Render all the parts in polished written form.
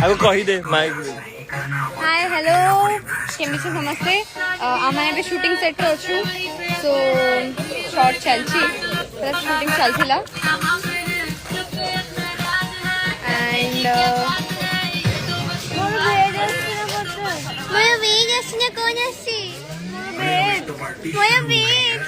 आगो कही दे mic hi hello केमी से समस्ते आमाने भी शूटिंग सेट रे अछु सो शॉर्ट चलची प्लस शूटिंग चलथिला एंड मोर वेज असने कोन आसी मोर वेज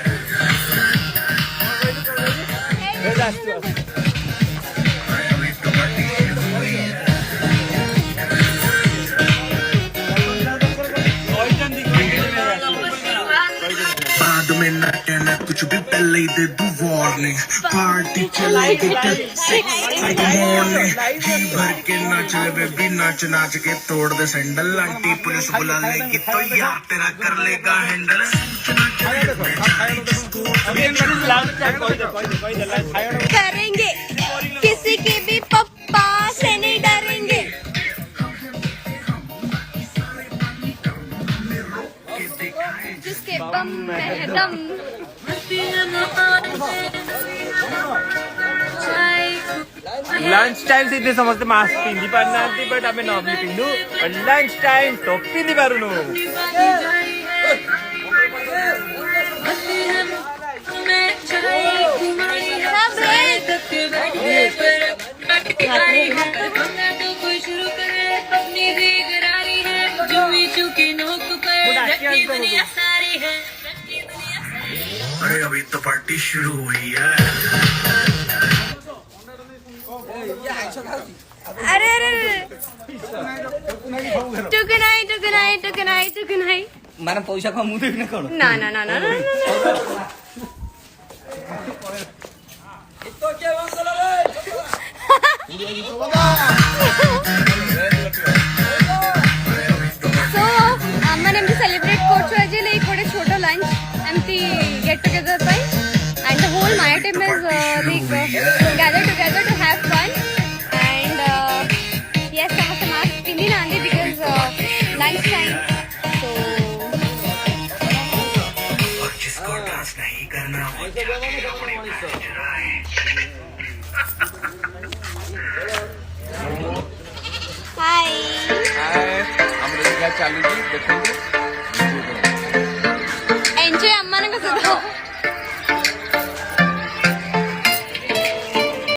में ना कहना कुछ भी पहले ही दे दूं वार्निंग पार्टी चलेगी टिल 6 मॉर्निंग जी भर के नाच ले बेबी नाच नाच के तोड़ दे सैंडल आंटी पुलिस बुला लेगी तो यार तेरा कर लेगा हैंडल करेंगे किसी के भी पप्पा से नहीं डरेंगे जिसके बम में है दम लंच टाइम से इतने समझते मास्क पिंदी पारना बट आमे नॉर्मली पिंदु बट लंच टाइम तो पिंदी पारुनु अरे अभी तो पार्टी शुरू हुई है अरे अरे टुकनाई माने पैसा कम मुदे न कोन ना ना ना ना ना तो के बंगल रे सो आम्माने एमती सेलिब्रेट करछु आज ले थोड़े छोटो लंच एमती गेट टुगेदर पाई and the whole my team is like gather together to have fun and yes समस्त मास्क पिंदी नांदी बिकॉज़ लंच टाइम सो और जिसको डांस नहीं करना वो अपनी हाय हाय हम लोग क्या चालू जी देखेंगे